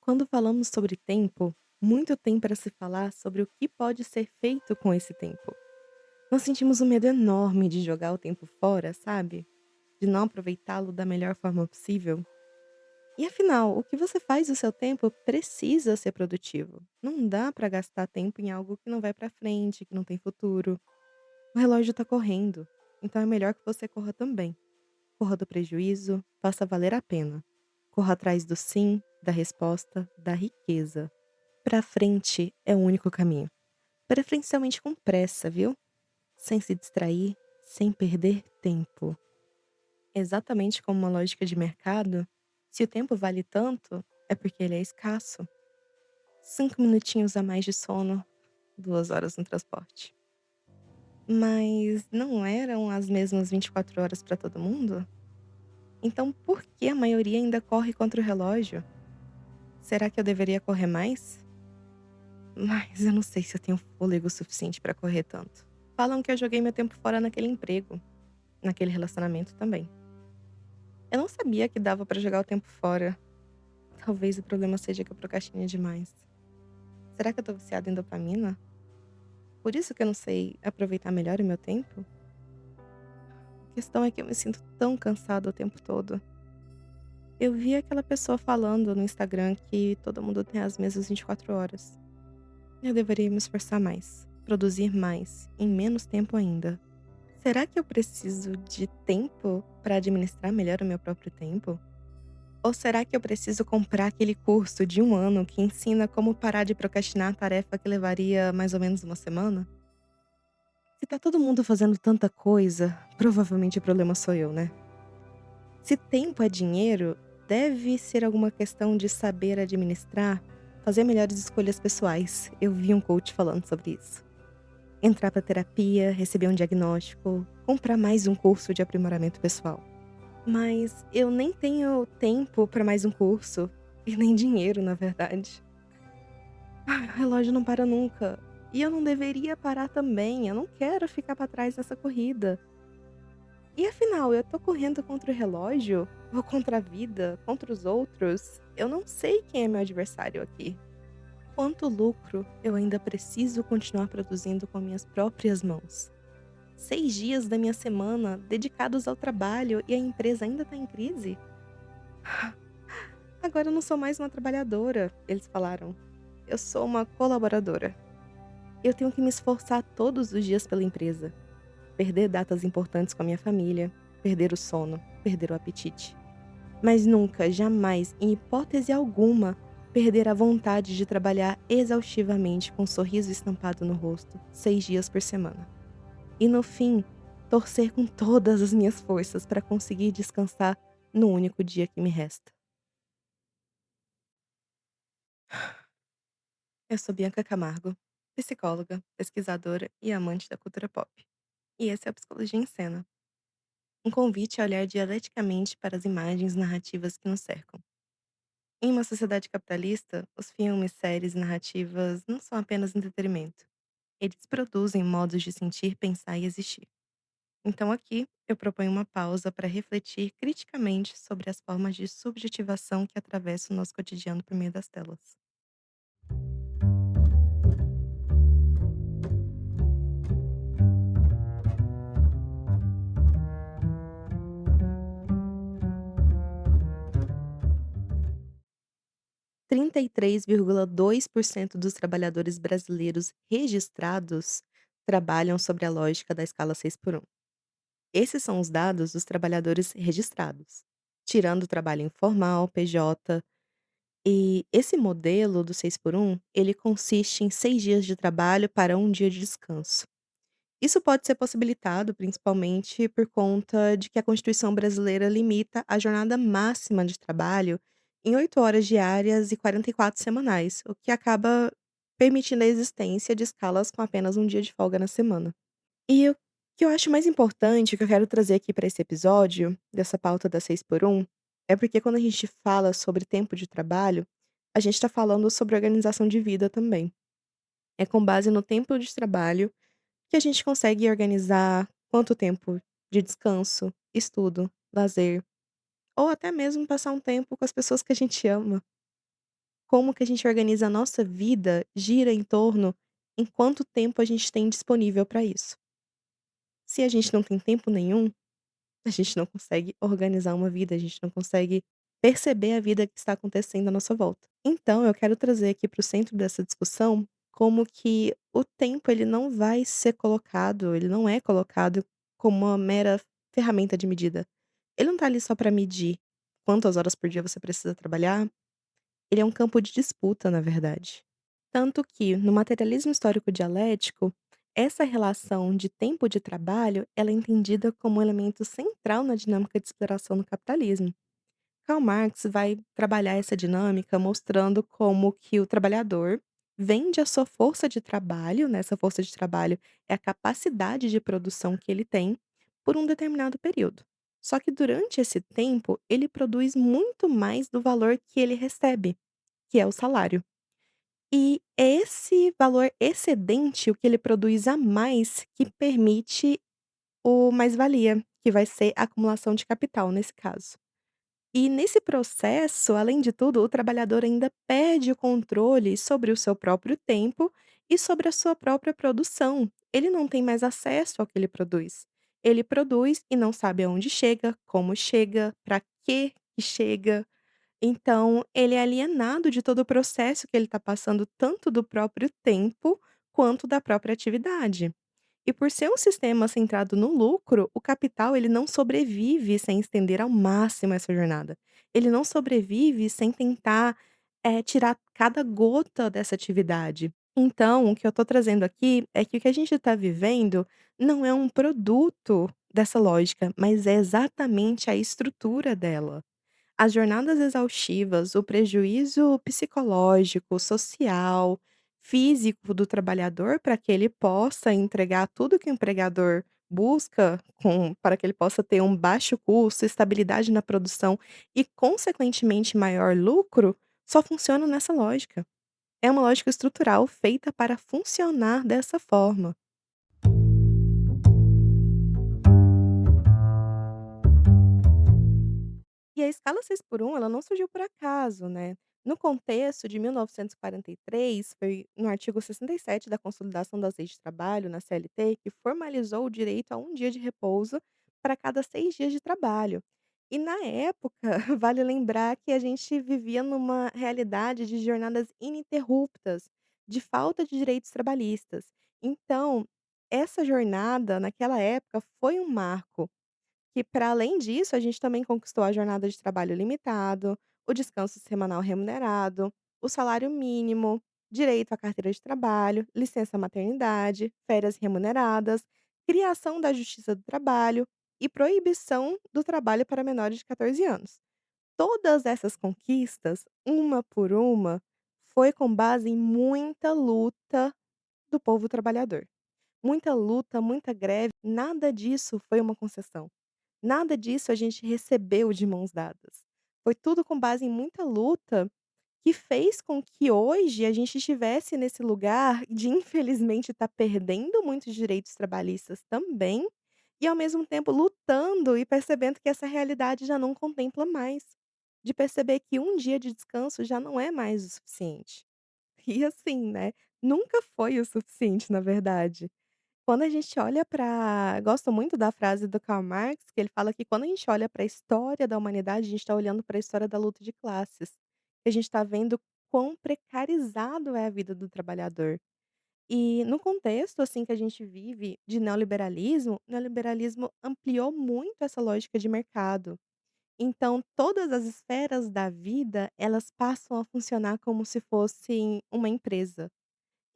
Quando falamos sobre tempo, muito tem para se falar sobre o que pode ser feito com esse tempo. Nós sentimos um medo enorme de jogar o tempo fora, sabe? De não aproveitá-lo da melhor forma possível. E afinal, o que você faz do seu tempo precisa ser produtivo. Não dá para gastar tempo em algo que não vai para frente, que não tem futuro. O relógio está correndo, então é melhor que você corra também. Corra do prejuízo, faça valer a pena. Corra atrás do sim, da resposta, da riqueza. Pra frente é o único caminho. Preferencialmente com pressa, viu? Sem se distrair, sem perder tempo. Exatamente como uma lógica de mercado, se o tempo vale tanto, é porque ele é escasso. 5 minutinhos a mais de sono, 2 horas no transporte. Mas não eram as mesmas 24 horas para todo mundo? Então por que a maioria ainda corre contra o relógio? Será que eu deveria correr mais? Mas eu não sei se eu tenho fôlego suficiente pra correr tanto. Falam que eu joguei meu tempo fora naquele emprego, naquele relacionamento também. Eu não sabia que dava pra jogar o tempo fora. Talvez o problema seja que eu procrastine demais. Será que eu tô viciada em dopamina? Por isso que eu não sei aproveitar melhor o meu tempo? A questão é que eu me sinto tão cansada o tempo todo. Eu vi aquela pessoa falando no Instagram que todo mundo tem as mesmas 24 horas. Eu deveria me esforçar mais, produzir mais, em menos tempo ainda. Será que eu preciso de tempo para administrar melhor o meu próprio tempo? Ou será que eu preciso comprar aquele curso de 1 ano que ensina como parar de procrastinar a tarefa que levaria mais ou menos uma semana? Se tá todo mundo fazendo tanta coisa, provavelmente o problema sou eu, né? Se tempo é dinheiro, deve ser alguma questão de saber administrar, fazer melhores escolhas pessoais. Eu vi um coach falando sobre isso. Entrar para terapia, receber um diagnóstico, comprar mais um curso de aprimoramento pessoal. Mas eu nem tenho tempo para mais um curso, e nem dinheiro, na verdade. O relógio não para nunca. E eu não deveria parar também, eu não quero ficar para trás nessa corrida. E afinal, eu tô correndo contra o relógio? Ou contra a vida? Contra os outros? Eu não sei quem é meu adversário aqui. Quanto lucro eu ainda preciso continuar produzindo com minhas próprias mãos? 6 dias da minha semana dedicados ao trabalho e a empresa ainda tá em crise? Agora eu não sou mais uma trabalhadora, eles falaram. Eu sou uma colaboradora. Eu tenho que me esforçar todos os dias pela empresa. Perder datas importantes com a minha família, perder o sono, perder o apetite. Mas nunca, jamais, em hipótese alguma, perder a vontade de trabalhar exaustivamente com um sorriso estampado no rosto, 6 dias por semana. E no fim, torcer com todas as minhas forças para conseguir descansar no único dia que me resta. Eu sou Bianca Camargo, psicóloga, pesquisadora e amante da cultura pop. E esse é o Psicologia em Cena, um convite a olhar dialeticamente para as imagens narrativas que nos cercam. Em uma sociedade capitalista, os filmes, séries e narrativas não são apenas entretenimento. Eles produzem modos de sentir, pensar e existir. Então aqui eu proponho uma pausa para refletir criticamente sobre as formas de subjetivação que atravessam o nosso cotidiano por meio das telas. 33,2% dos trabalhadores brasileiros registrados trabalham sobre a lógica da escala 6 por 1. Esses são os dados dos trabalhadores registrados, tirando o trabalho informal, PJ. E esse modelo do 6 por 1, ele consiste em 6 dias de trabalho para 1 dia de descanso. Isso pode ser possibilitado principalmente por conta de que a Constituição brasileira limita a jornada máxima de trabalho em 8 horas diárias e 44 semanais, o que acaba permitindo a existência de escalas com apenas 1 dia de folga na semana. E o que eu acho mais importante, o que eu quero trazer aqui para esse episódio, dessa pauta da 6 por 1, é porque quando a gente fala sobre tempo de trabalho, a gente está falando sobre organização de vida também. É com base no tempo de trabalho que a gente consegue organizar quanto tempo de descanso, estudo, lazer, ou até mesmo passar um tempo com as pessoas que a gente ama. como que a gente organiza a nossa vida gira em torno em quanto tempo a gente tem disponível para isso. Se a gente não tem tempo nenhum, a gente não consegue organizar uma vida, a gente não consegue perceber a vida que está acontecendo à nossa volta. Então, eu quero trazer aqui para o centro dessa discussão como que o tempo ele não vai ser colocado, ele não é colocado como uma mera ferramenta de medida. Ele não está ali só para medir quantas horas por dia você precisa trabalhar, ele é um campo de disputa, na verdade. Tanto que, no materialismo histórico dialético, essa relação de tempo de trabalho ela é entendida como um elemento central na dinâmica de exploração do capitalismo. Karl Marx vai trabalhar essa dinâmica mostrando como que o trabalhador vende a sua força de trabalho, né, essa força de trabalho é a capacidade de produção que ele tem por um determinado período. Só que durante esse tempo, ele produz muito mais do valor que ele recebe, que é o salário. E é esse valor excedente, o que ele produz a mais, que permite o mais-valia, que vai ser a acumulação de capital nesse caso. E nesse processo, além de tudo, o trabalhador ainda perde o controle sobre o seu próprio tempo e sobre a sua própria produção. Ele não tem mais acesso ao que ele produz. Ele produz e não sabe aonde chega, para que chega. Então, ele é alienado de todo o processo que ele está passando, tanto do próprio tempo quanto da própria atividade. E por ser um sistema centrado no lucro, o capital ele não sobrevive sem estender ao máximo essa jornada. Ele não sobrevive sem tentar tirar cada gota dessa atividade. Então, o que eu estou trazendo aqui é que o que a gente está vivendo não é um produto dessa lógica, mas é exatamente a estrutura dela. As jornadas exaustivas, o prejuízo psicológico, social, físico do trabalhador para que ele possa entregar tudo que o empregador busca para que ele possa ter um baixo custo, estabilidade na produção e, consequentemente, maior lucro, só funciona nessa lógica. É uma lógica estrutural feita para funcionar dessa forma. E a escala 6 por 1 ela não surgiu por acaso, né. No contexto de 1943, foi no artigo 67 da Consolidação das Leis de Trabalho, na CLT, que formalizou o direito a um dia de repouso para cada 6 dias de trabalho. E na época, vale lembrar que a gente vivia numa realidade de jornadas ininterruptas, de falta de direitos trabalhistas. Então, essa jornada, naquela época, foi um marco. Que para além disso, a gente também conquistou a jornada de trabalho limitado, o descanso semanal remunerado, o salário mínimo, direito à carteira de trabalho, licença maternidade, férias remuneradas, criação da justiça do trabalho e proibição do trabalho para menores de 14 anos. Todas essas conquistas, uma por uma, foi com base em muita luta do povo trabalhador. Muita luta, muita greve, nada disso foi uma concessão. Nada disso a gente recebeu de mãos dadas. Foi tudo com base em muita luta, que fez com que hoje a gente estivesse nesse lugar de infelizmente estar perdendo muitos direitos trabalhistas também, e ao mesmo tempo lutando e percebendo que essa realidade já não contempla mais. De perceber que um dia de descanso já não é mais o suficiente. E assim, né, nunca foi o suficiente na verdade. Quando a gente olha para gosto muito da frase do Karl Marx, que ele fala que quando a gente olha para a história da humanidade, a gente está olhando para a história da luta de classes. A gente está vendo quão precarizado é a vida do trabalhador. E no contexto, assim, que a gente vive de neoliberalismo, o neoliberalismo ampliou muito essa lógica de mercado. Então, todas as esferas da vida, elas passam a funcionar como se fossem uma empresa.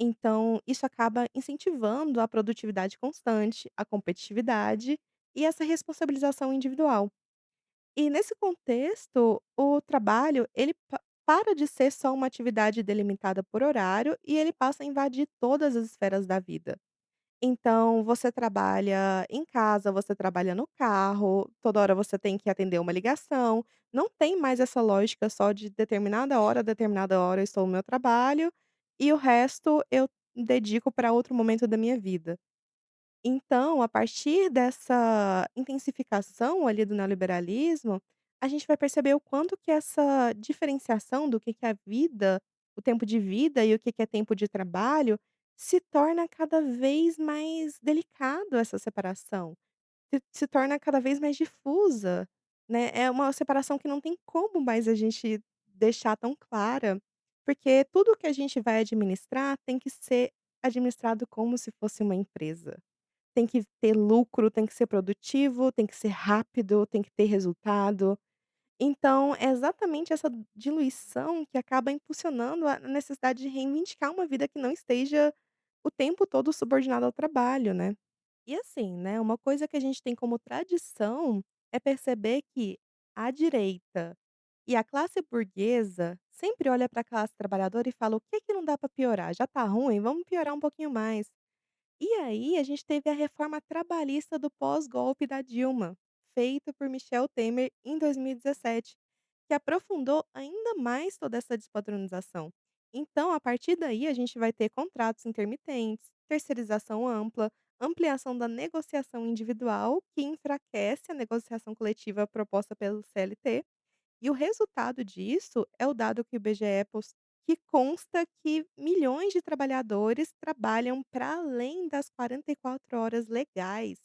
Então, isso acaba incentivando a produtividade constante, a competitividade e essa responsabilização individual. E nesse contexto, o trabalho, ele para de ser só uma atividade delimitada por horário e ele passa a invadir todas as esferas da vida. Então, você trabalha em casa, você trabalha no carro, toda hora você tem que atender uma ligação. Não tem mais essa lógica só de determinada hora eu estou no meu trabalho e o resto eu dedico para outro momento da minha vida. Então, a partir dessa intensificação ali do neoliberalismo, a gente vai perceber o quanto que essa diferenciação do que é a vida, o tempo de vida e o que é tempo de trabalho, se torna cada vez mais delicado essa separação. Se torna cada vez mais difusa, né, é uma separação que não tem como mais a gente deixar tão clara, porque tudo que a gente vai administrar tem que ser administrado como se fosse uma empresa. Tem que ter lucro, tem que ser produtivo, tem que ser rápido, tem que ter resultado. Então, é exatamente essa diluição que acaba impulsionando a necessidade de reivindicar uma vida que não esteja o tempo todo subordinada ao trabalho, né. E assim, né, uma coisa que a gente tem como tradição é perceber que a direita e a classe burguesa sempre olha para a classe trabalhadora e fala: "O que que não dá para piorar? Já tá ruim, vamos piorar um pouquinho mais". E aí a gente teve a reforma trabalhista do pós-golpe da Dilma, feita por Michel Temer em 2017, que aprofundou ainda mais toda essa despadronização. Então, a partir daí, a gente vai ter contratos intermitentes, terceirização ampla, ampliação da negociação individual, que enfraquece a negociação coletiva proposta pelo CLT, e o resultado disso é o dado que o IBGE que consta que milhões de trabalhadores trabalham para além das 44 horas legais,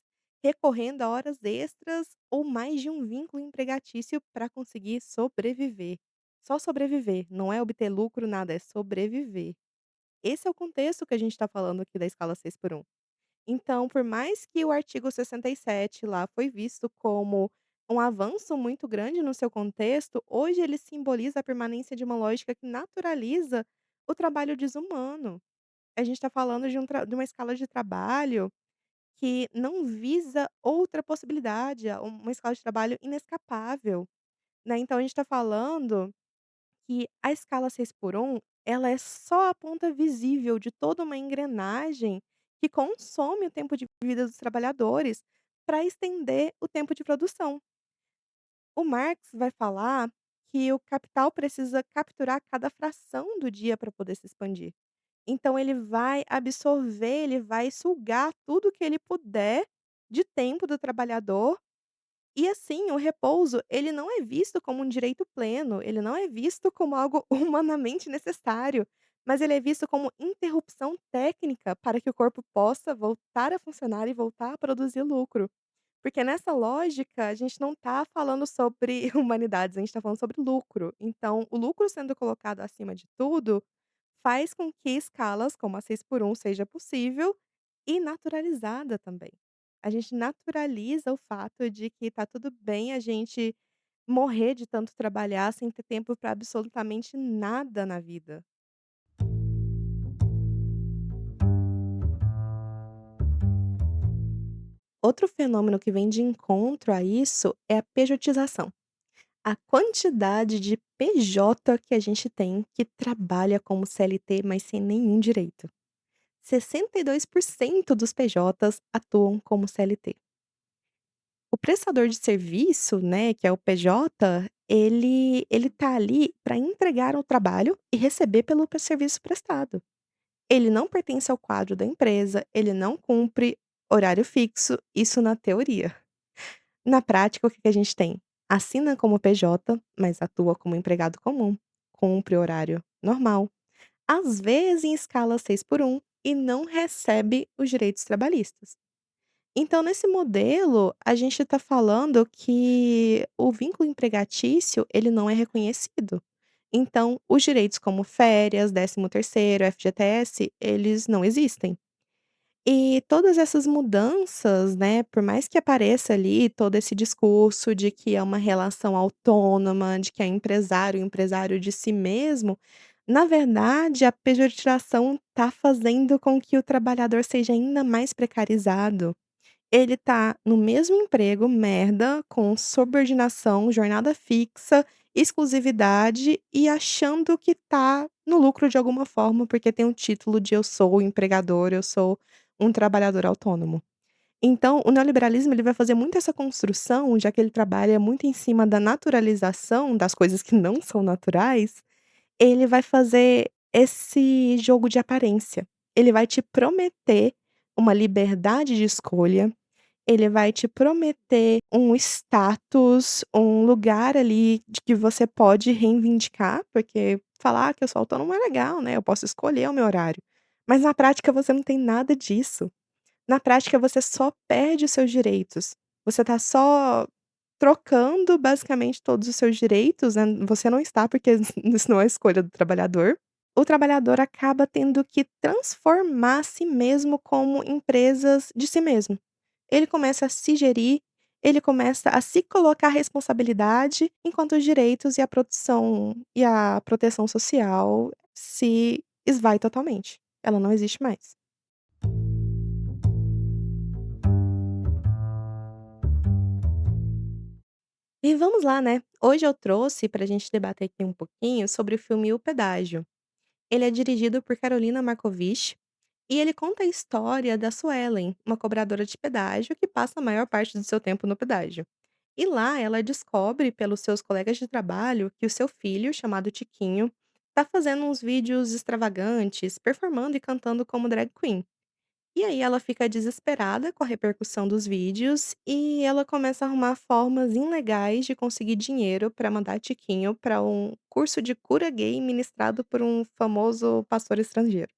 recorrendo a horas extras ou mais de um vínculo empregatício para conseguir sobreviver. Só sobreviver, não é obter lucro, nada, é sobreviver. Esse é o contexto que a gente está falando aqui da escala 6 por 1. Então, por mais que o artigo 67 lá foi visto como um avanço muito grande no seu contexto, hoje ele simboliza a permanência de uma lógica que naturaliza o trabalho desumano. A gente está falando de uma escala de trabalho que não visa outra possibilidade, uma escala de trabalho inescapável, né? Então a gente está falando que a escala 6 por 1 ela é só a ponta visível de toda uma engrenagem que consome o tempo de vida dos trabalhadores para estender o tempo de produção. O Marx vai falar que o capital precisa capturar cada fração do dia para poder se expandir. Então ele vai absorver, ele vai sugar tudo que ele puder de tempo do trabalhador e assim, o repouso, ele não é visto como um direito pleno, ele não é visto como algo humanamente necessário, mas ele é visto como interrupção técnica para que o corpo possa voltar a funcionar e voltar a produzir lucro. Porque nessa lógica, a gente não está falando sobre humanidades, a gente está falando sobre lucro. Então, o lucro sendo colocado acima de tudo, faz com que escalas como a 6 por 1 seja possível e naturalizada também. A gente naturaliza o fato de que tá tudo bem a gente morrer de tanto trabalhar sem ter tempo para absolutamente nada na vida. Outro fenômeno que vem de encontro a isso é a pejotização. A quantidade de PJ que a gente tem que trabalha como CLT, mas sem nenhum direito. 62% dos PJs atuam como CLT. O prestador de serviço, né, que é o PJ, ele tá ali para entregar o trabalho e receber pelo serviço prestado. Ele não pertence ao quadro da empresa, ele não cumpre horário fixo, isso na teoria. Na prática, o que que a gente tem? Assina como PJ, mas atua como empregado comum, cumpre horário normal, às vezes em escala 6 por 1 e não recebe os direitos trabalhistas. Então, nesse modelo, a gente está falando que o vínculo empregatício, ele não é reconhecido. Então, os direitos como férias, 13º, FGTS, eles não existem. E todas essas mudanças, né, por mais que apareça ali todo esse discurso de que é uma relação autônoma, de que é empresário de si mesmo, na verdade, a pejotização está fazendo com que o trabalhador seja ainda mais precarizado. Ele tá no mesmo emprego merda, com subordinação, jornada fixa, exclusividade e achando que tá no lucro de alguma forma, porque tem o título de "eu sou o empregador, eu sou um trabalhador autônomo". Então, o neoliberalismo ele vai fazer muito essa construção, já que ele trabalha muito em cima da naturalização das coisas que não são naturais, ele vai fazer esse jogo de aparência. Ele vai te prometer uma liberdade de escolha Ele vai te prometer um status, um lugar ali de que você pode reivindicar, porque falar: que eu sou autônomo é legal, né, eu posso escolher o meu horário. Mas na prática você não tem nada disso. Na prática você só perde os seus direitos. Você tá só trocando basicamente todos os seus direitos, né, você não está, porque isso não é escolha do trabalhador. O trabalhador acaba tendo que transformar a si mesmo como empresas de si mesmo. Ele começa a se gerir, ele começa a se colocar responsabilidade, enquanto os direitos e a proteção social se esvai totalmente. Ela não existe mais. E vamos lá, né. Hoje eu trouxe pra gente debater aqui um pouquinho sobre o filme O Pedágio. Ele é dirigido por Carolina Marcovich e ele conta a história da Suelen, uma cobradora de pedágio que passa a maior parte do seu tempo no pedágio. E lá ela descobre pelos seus colegas de trabalho que o seu filho, chamado Tiquinho, tá fazendo uns vídeos extravagantes, performando e cantando como drag queen. E aí ela fica desesperada com a repercussão dos vídeos e ela começa a arrumar formas ilegais de conseguir dinheiro para mandar Tiquinho para um curso de cura gay ministrado por um famoso pastor estrangeiro.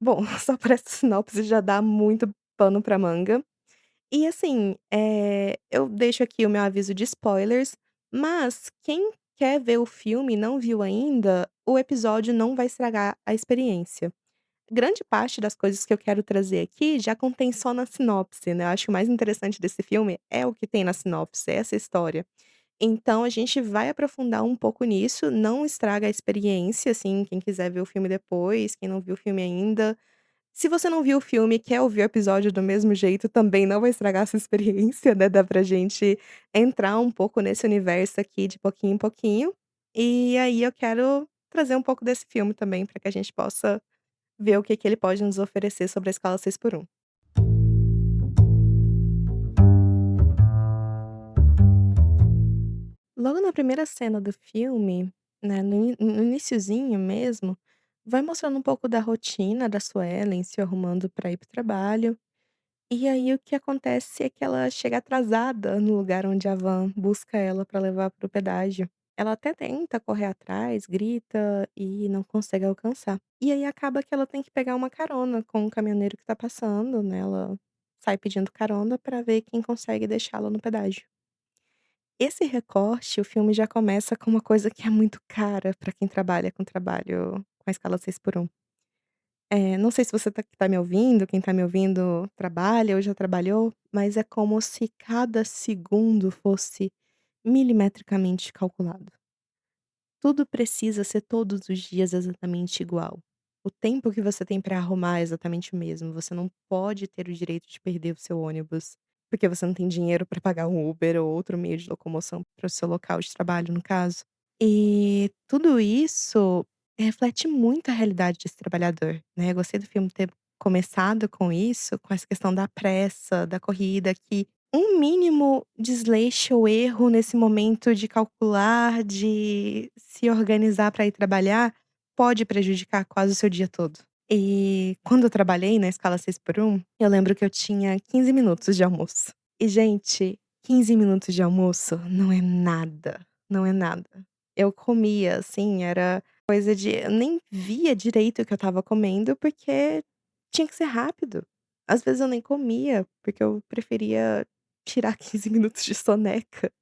Bom, só por essa sinopse já dá muito pano pra manga. E assim, eu deixo aqui o meu aviso de spoilers, mas quem quer ver o filme e não viu ainda, o episódio não vai estragar a experiência. Grande parte das coisas que eu quero trazer aqui já contém só na sinopse, né, eu acho que o mais interessante desse filme é o que tem na sinopse, é essa história. Então a gente vai aprofundar um pouco nisso, não estraga a experiência, assim, quem quiser ver o filme depois, quem não viu o filme ainda. Se você não viu o filme e quer ouvir o episódio do mesmo jeito, também não vai estragar a sua experiência, né, dá pra gente entrar um pouco nesse universo aqui de pouquinho em pouquinho. E aí eu quero trazer um pouco desse filme também, pra que a gente possa ver o que que ele pode nos oferecer sobre a escala 6x1. Logo na primeira cena do filme, né, no iniciozinho mesmo, vai mostrando um pouco da rotina da Suelen se arrumando pra ir para o trabalho. E aí o que acontece é que ela chega atrasada no lugar onde a van busca ela pra levar para o pedágio. Ela até tenta correr atrás, grita e não consegue alcançar. E aí acaba que ela tem que pegar uma carona com um caminhoneiro que tá passando, né, ela sai pedindo carona pra ver quem consegue deixá-la no pedágio. Esse recorte, o filme já começa com uma coisa que é muito cara pra quem trabalha com trabalho com a escala 6x1. Não sei se você que tá me ouvindo, quem tá me ouvindo trabalha ou já trabalhou, mas é como se cada segundo fosse milimetricamente calculado. Tudo precisa ser todos os dias exatamente igual. O tempo que você tem pra arrumar é exatamente o mesmo, você não pode ter o direito de perder o seu ônibus, porque você não tem dinheiro pra pagar um Uber ou outro meio de locomoção para o seu local de trabalho, no caso. E tudo isso reflete muito a realidade desse trabalhador, né. Eu gostei do filme ter começado com isso, com essa questão da pressa, da corrida, que um mínimo desleixo ou erro nesse momento de calcular, de se organizar para ir trabalhar, pode prejudicar quase o seu dia todo. E quando eu trabalhei na escala 6x1, eu lembro que eu tinha 15 minutos de almoço. E gente, 15 minutos de almoço não é nada, não é nada. Eu comia, assim, era coisa de eu nem via direito o que eu estava comendo, porque tinha que ser rápido. Às vezes eu nem comia, porque eu preferia tirar 15 minutos de soneca.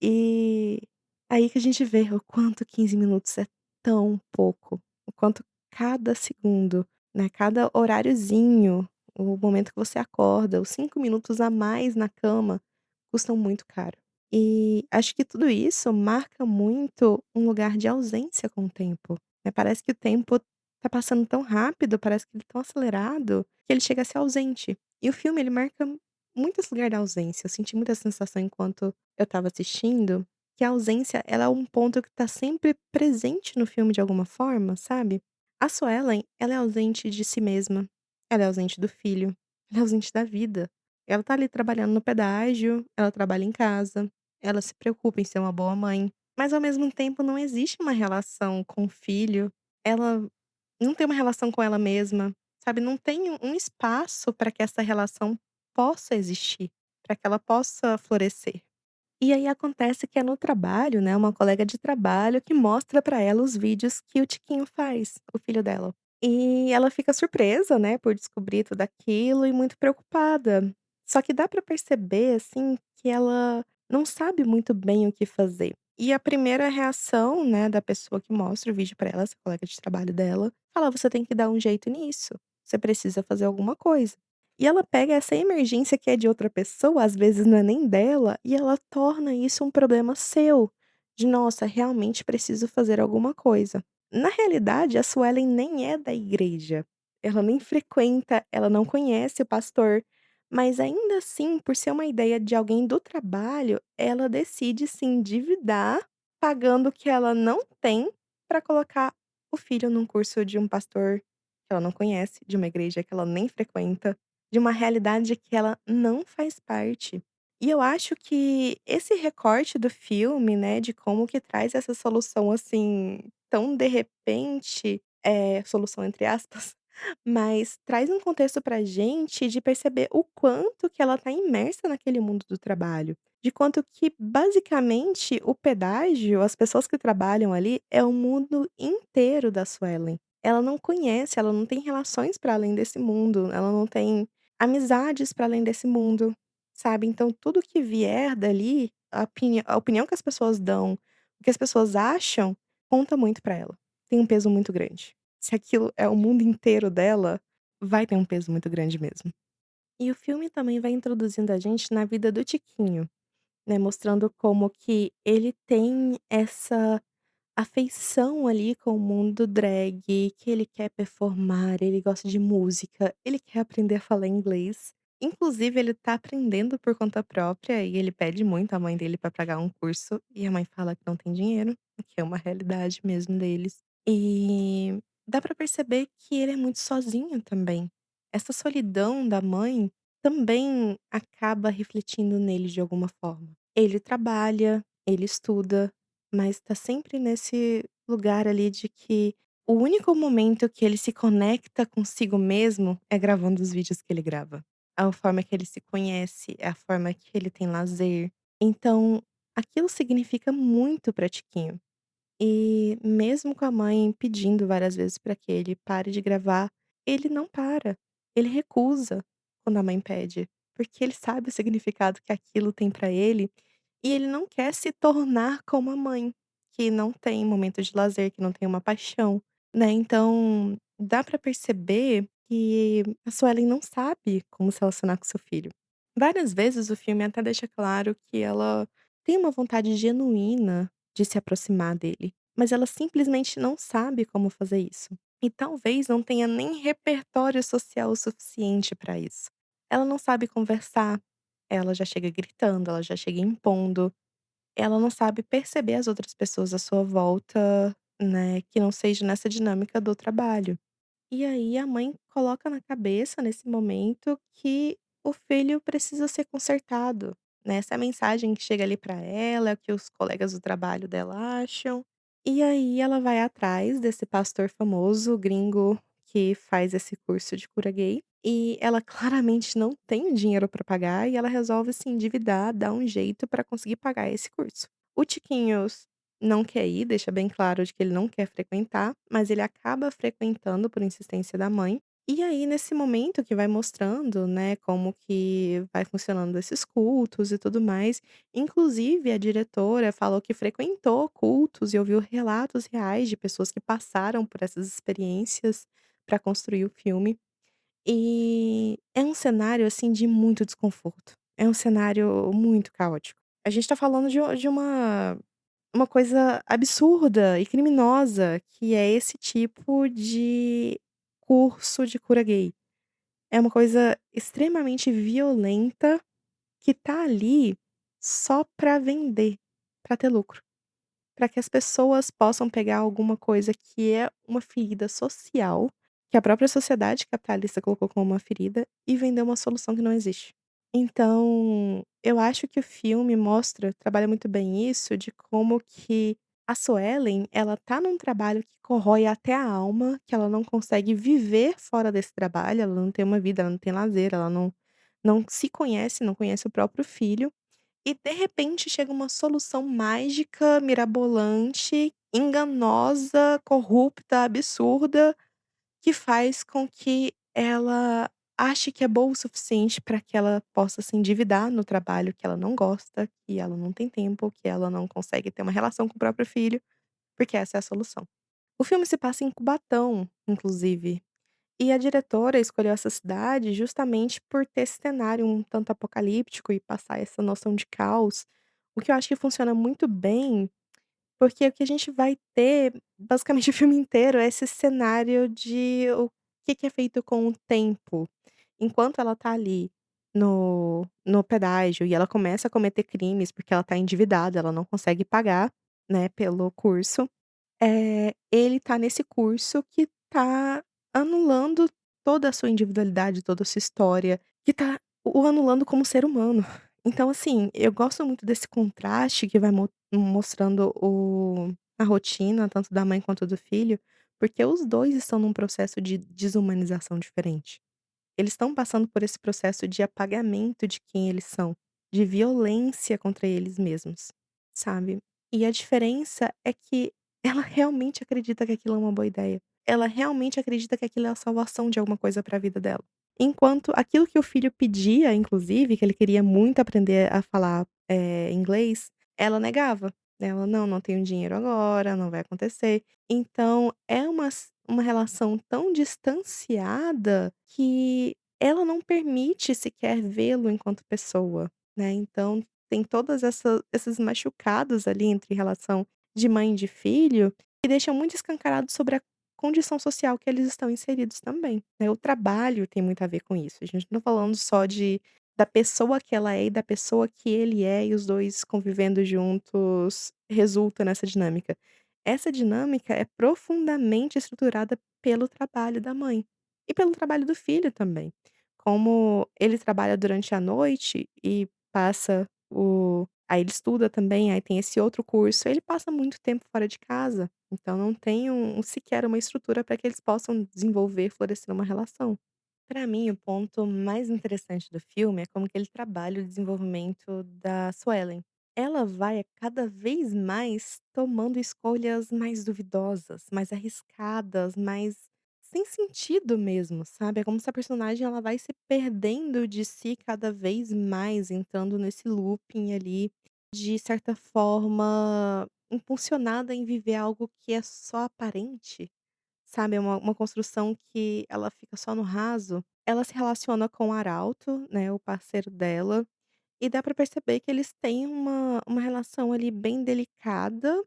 E aí que a gente vê o quanto 15 minutos é tão pouco, o quanto cada segundo, né, cada horáriozinho, o momento que você acorda, os 5 minutos a mais na cama, custam muito caro. E acho que tudo isso marca muito um lugar de ausência com o tempo, né, parece que o tempo tá passando tão rápido, parece que ele é tão acelerado, que ele chega a ser ausente. E o filme ele marca muito esse lugar da ausência, eu senti muita sensação enquanto eu estava assistindo, que a ausência ela é um ponto que tá sempre presente no filme de alguma forma, sabe. A Suelen, ela é ausente de si mesma, ela é ausente do filho, ela é ausente da vida. Ela tá ali trabalhando no pedágio, ela trabalha em casa, ela se preocupa em ser uma boa mãe, mas ao mesmo tempo não existe uma relação com o filho, ela não tem uma relação com ela mesma, sabe, não tem um espaço para que essa relação possa existir, para que ela possa florescer. E aí acontece que é no trabalho, né, uma colega de trabalho que mostra pra ela os vídeos que o Tiquinho faz, o filho dela. E ela fica surpresa, né, por descobrir tudo aquilo e muito preocupada. Só que dá pra perceber, assim, que ela não sabe muito bem o que fazer. E a primeira reação, né, da pessoa que mostra o vídeo pra ela, essa colega de trabalho dela, fala: "Você tem que dar um jeito nisso, você precisa fazer alguma coisa". E ela pega essa emergência que é de outra pessoa, às vezes não é nem dela, e ela torna isso um problema seu, de: "Nossa, realmente preciso fazer alguma coisa". Na realidade, a Suelen nem é da igreja, ela nem frequenta, ela não conhece o pastor, mas ainda assim, por ser uma ideia de alguém do trabalho, ela decide se endividar, pagando o que ela não tem, para colocar o filho num curso de um pastor que ela não conhece, de uma igreja que ela nem frequenta. De uma realidade que ela não faz parte. E eu acho que esse recorte do filme, né, de como que traz essa solução, assim, tão de repente, solução entre aspas, mas traz um contexto pra gente de perceber o quanto que ela tá imersa naquele mundo do trabalho. De quanto que, basicamente, o pedágio, as pessoas que trabalham ali, é o mundo inteiro da Suelen. Ela não conhece, ela não tem relações para além desse mundo, ela não tem amizades para além desse mundo, sabe. Então tudo que vier dali, a opinião que as pessoas dão, o que as pessoas acham, conta muito para ela. Tem um peso muito grande. Se aquilo é o mundo inteiro dela, vai ter um peso muito grande mesmo. E o filme também vai introduzindo a gente na vida do Tiquinho, né, mostrando como que ele tem essa afeição ali com o mundo drag, que ele quer performar, ele gosta de música, ele quer aprender a falar inglês. Inclusive ele tá aprendendo por conta própria e ele pede muito à mãe dele pra pagar um curso e a mãe fala que não tem dinheiro, o que é uma realidade mesmo deles. E dá pra perceber que ele é muito sozinho também. Essa solidão da mãe também acaba refletindo nele de alguma forma. Ele trabalha, ele estuda, mas tá sempre nesse lugar ali de que o único momento que ele se conecta consigo mesmo é gravando os vídeos que ele grava. É a forma que ele se conhece, é a forma que ele tem lazer. Então, aquilo significa muito pra Tiquinho. E mesmo com a mãe pedindo várias vezes pra que ele pare de gravar, ele não para. Ele recusa quando a mãe pede, porque ele sabe o significado que aquilo tem pra ele e ele não quer se tornar como a mãe, que não tem momento de lazer, que não tem uma paixão, né. Então, dá pra perceber que a Suelen não sabe como se relacionar com seu filho. Várias vezes o filme até deixa claro que ela tem uma vontade genuína de se aproximar dele, mas ela simplesmente não sabe como fazer isso. E talvez não tenha nem repertório social o suficiente pra isso. Ela não sabe conversar, ela já chega gritando, ela já chega impondo, ela não sabe perceber as outras pessoas à sua volta, né, que não seja nessa dinâmica do trabalho. E aí a mãe coloca na cabeça, nesse momento, que o filho precisa ser consertado, né, essa é a mensagem que chega ali pra ela, é o que os colegas do trabalho dela acham. E aí ela vai atrás desse pastor famoso gringo que faz esse curso de cura gay, e ela claramente não tem dinheiro pra pagar e ela resolve se endividar, dar um jeito pra conseguir pagar esse curso. O Tiquinhos não quer ir, deixa bem claro de que ele não quer frequentar, mas ele acaba frequentando por insistência da mãe. E aí, nesse momento que vai mostrando, né, como que vai funcionando esses cultos e tudo mais. Inclusive, a diretora falou que frequentou cultos e ouviu relatos reais de pessoas que passaram por essas experiências para construir o filme. E é um cenário, assim, de muito desconforto. É um cenário muito caótico. A gente tá falando de uma coisa absurda e criminosa, que é esse tipo de curso de cura gay. É uma coisa extremamente violenta que tá ali só pra vender, pra ter lucro, pra que as pessoas possam pegar alguma coisa que é uma ferida social, que a própria sociedade capitalista colocou como uma ferida, e vender uma solução que não existe. Então, eu acho que o filme trabalha muito bem isso, de como que a Suelen, ela tá num trabalho que corrói até a alma, que ela não consegue viver fora desse trabalho, ela não tem uma vida, ela não tem lazer, ela não se conhece, não conhece o próprio filho, e de repente chega uma solução mágica, mirabolante, enganosa, corrupta, absurda, que faz com que ela ache que é boa o suficiente para que ela possa se endividar no trabalho que ela não gosta, que ela não tem tempo, que ela não consegue ter uma relação com o próprio filho, porque essa é a solução. O filme se passa em Cubatão, inclusive, e a diretora escolheu essa cidade justamente por ter esse cenário um tanto apocalíptico e passar essa noção de caos, o que eu acho que funciona muito bem, porque o que a gente vai ter basicamente o filme inteiro é esse cenário de o que é feito com o tempo. Enquanto ela tá ali no pedágio e ela começa a cometer crimes, porque ela tá endividada, ela não consegue pagar, né, pelo curso. Ele tá nesse curso que tá anulando toda a sua individualidade, toda a sua história, que tá o anulando como ser humano. Então, assim, eu gosto muito desse contraste que vai mostrando a rotina, tanto da mãe quanto do filho, porque os 2 estão num processo de desumanização diferente. Eles estão passando por esse processo de apagamento de quem eles são, de violência contra eles mesmos, sabe. E a diferença é que ela realmente acredita que aquilo é uma boa ideia. Ela realmente acredita que aquilo é a salvação de alguma coisa para a vida dela. Enquanto aquilo que o filho pedia, inclusive, que ele queria muito aprender a falar, inglês, ela negava. Ela: "Não, não tenho dinheiro agora, não vai acontecer". Então é uma relação tão distanciada que ela não permite sequer vê-lo enquanto pessoa, né, então tem todas esses machucados ali entre relação de mãe e de filho, que deixam muito escancarado sobre a condição social que eles estão inseridos também, né, o trabalho tem muito a ver com isso, a gente não tá falando só de da pessoa que ela é e da pessoa que ele é e os 2 convivendo juntos resulta nessa dinâmica. Essa dinâmica é profundamente estruturada pelo trabalho da mãe e pelo trabalho do filho também. Como ele trabalha durante a noite e passa o aí ele estuda também, aí tem esse outro curso, ele passa muito tempo fora de casa, então não tem sequer uma estrutura para que eles possam desenvolver, florescer uma relação. Para mim, o ponto mais interessante do filme é como que ele trabalha o desenvolvimento da Suelen. Ela vai a cada vez mais tomando escolhas mais duvidosas, mais arriscadas, mais sem sentido mesmo, sabe? É como se a personagem ela vai se perdendo de si cada vez mais, entrando nesse looping ali, de certa forma, impulsionada em viver algo que é só aparente. Sabe, é uma construção que ela fica só no raso. Ela se relaciona com o Arauto, né, o parceiro dela, e dá pra perceber que eles têm uma relação ali bem delicada,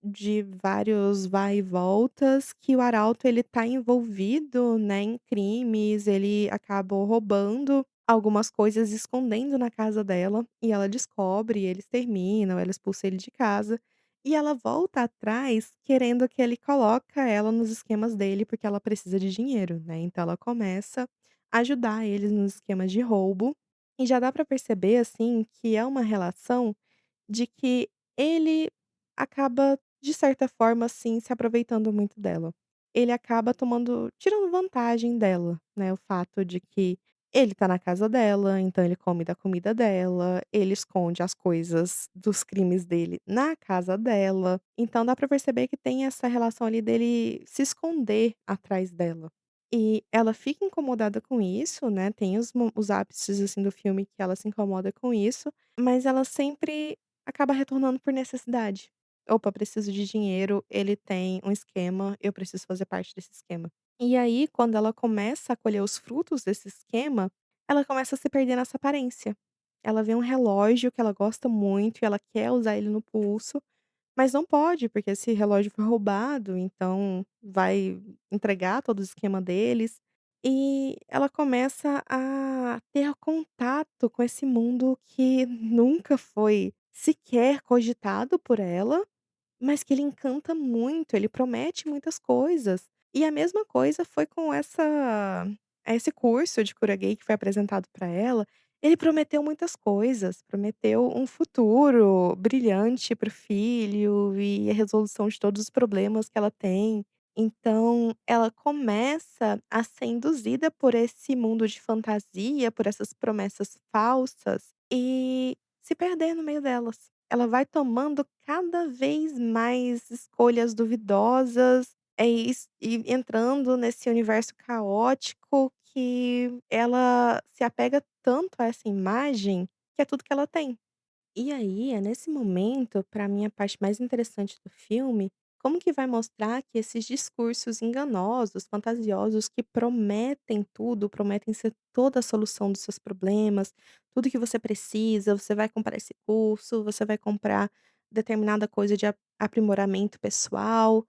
de vários vai e voltas, que o Arauto ele tá envolvido, né, em crimes, ele acabou roubando algumas coisas, escondendo na casa dela, e ela descobre, eles terminam, ela expulsa ele de casa, e ela volta atrás querendo que ele coloca ela nos esquemas dele, porque ela precisa de dinheiro, né, então ela começa a ajudar eles nos esquemas de roubo, e já dá pra perceber, assim, que é uma relação de que ele acaba, de certa forma, assim, se aproveitando muito dela. Ele acaba tirando vantagem dela, né, o fato de que ele tá na casa dela, então ele come da comida dela, ele esconde as coisas dos crimes dele na casa dela, então dá pra perceber que tem essa relação ali dele se esconder atrás dela. E ela fica incomodada com isso, né, tem os ápices, assim, do filme que ela se incomoda com isso, mas ela sempre acaba retornando por necessidade. "Opa, preciso de dinheiro, ele tem um esquema, eu preciso fazer parte desse esquema". E aí, quando ela começa a colher os frutos desse esquema, ela começa a se perder nessa aparência. Ela vê um relógio que ela gosta muito e ela quer usar ele no pulso, mas não pode, porque esse relógio foi roubado, então vai entregar todo o esquema deles. E ela começa a ter contato com esse mundo que nunca foi sequer cogitado por ela, mas que ele encanta muito, ele promete muitas coisas. E a mesma coisa foi com esse curso de cura gay que foi apresentado para ela, ele prometeu muitas coisas, prometeu um futuro brilhante para o filho e a resolução de todos os problemas que ela tem. Então, ela começa a ser induzida por esse mundo de fantasia, por essas promessas falsas e se perder no meio delas. Ela vai tomando cada vez mais escolhas duvidosas, e entrando nesse universo caótico que ela se apega tanto a essa imagem, que é tudo que ela tem. E aí, é nesse momento, para mim, a parte mais interessante do filme, como que vai mostrar que esses discursos enganosos, fantasiosos, que prometem tudo, prometem ser toda a solução dos seus problemas, tudo que você precisa, você vai comprar esse curso, você vai comprar determinada coisa de aprimoramento pessoal,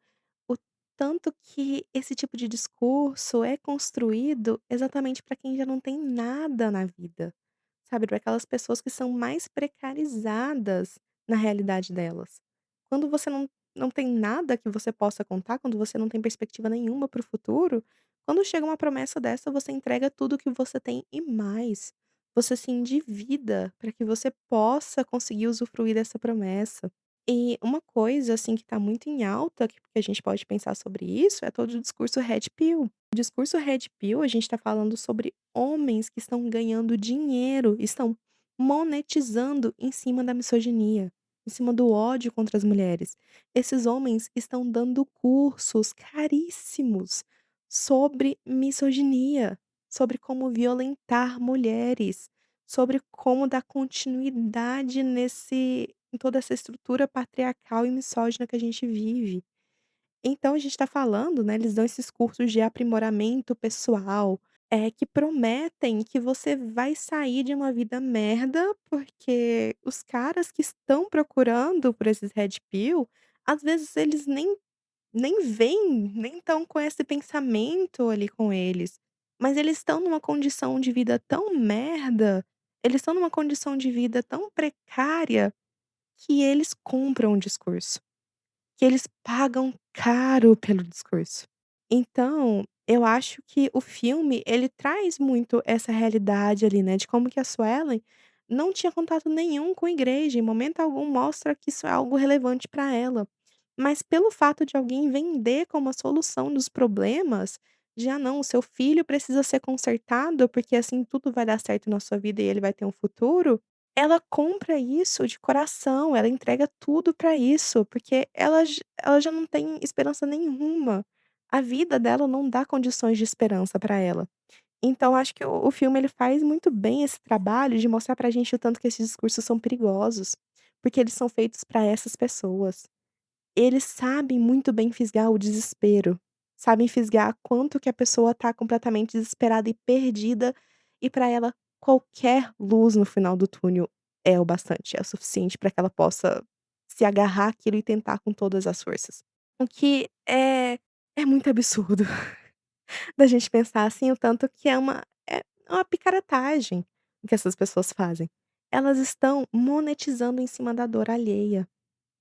o tanto que esse tipo de discurso é construído exatamente para quem já não tem nada na vida. Sabe, para aquelas pessoas que são mais precarizadas na realidade delas. Quando você não tem nada que você possa contar, quando você não tem perspectiva nenhuma para o futuro, quando chega uma promessa dessa, você entrega tudo que você tem e mais. Você se endivida para que você possa conseguir usufruir dessa promessa. E uma coisa, assim, que está muito em alta, que a gente pode pensar sobre isso, é todo o discurso Red Pill. O discurso Red Pill, a gente está falando sobre homens que estão ganhando dinheiro, estão monetizando em cima da misoginia, em cima do ódio contra as mulheres. Esses homens estão dando cursos caríssimos sobre misoginia, sobre como violentar mulheres, sobre como dar continuidade em toda essa estrutura patriarcal e misógina que a gente vive. Então a gente está falando, né, eles dão esses cursos de aprimoramento pessoal, que prometem que você vai sair de uma vida merda, porque os caras que estão procurando por esses red pill, às vezes eles nem veem, nem estão com esse pensamento ali com eles, mas eles estão numa condição de vida tão merda, eles estão numa condição de vida tão precária, que eles compram o discurso. Que eles pagam caro pelo discurso. Então, eu acho que o filme, ele traz muito essa realidade ali, né, de como que a Suelen não tinha contato nenhum com a igreja, em momento algum mostra que isso é algo relevante para ela. Mas pelo fato de alguém vender como a solução dos problemas, já não, o seu filho precisa ser consertado, porque assim tudo vai dar certo na sua vida e ele vai ter um futuro, ela compra isso de coração, ela entrega tudo pra isso, porque ela já não tem esperança nenhuma. A vida dela não dá condições de esperança pra ela. Então acho que o filme ele faz muito bem esse trabalho de mostrar pra gente o tanto que esses discursos são perigosos, porque eles são feitos pra essas pessoas. Eles sabem muito bem fisgar o desespero, sabem fisgar quanto que a pessoa tá completamente desesperada e perdida, e pra ela qualquer luz no final do túnel é o bastante, é o suficiente pra que ela possa se agarrar àquilo e tentar com todas as forças. O que é muito absurdo da gente pensar assim, o tanto que é uma picaretagem o que essas pessoas fazem. Elas estão monetizando em cima da dor alheia.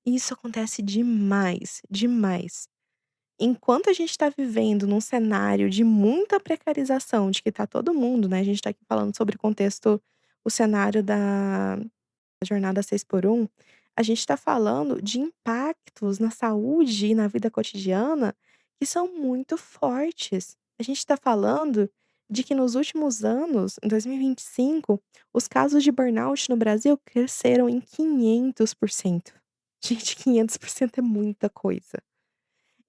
E isso acontece demais, demais. Enquanto a gente está vivendo num cenário de muita precarização, de que tá todo mundo, né, a gente tá aqui falando sobre o cenário da jornada 6x1, a gente tá falando de impactos na saúde e na vida cotidiana que são muito fortes. A gente tá falando de que nos últimos anos, em 2025, os casos de burnout no Brasil cresceram em 500%. Gente, 500% é muita coisa.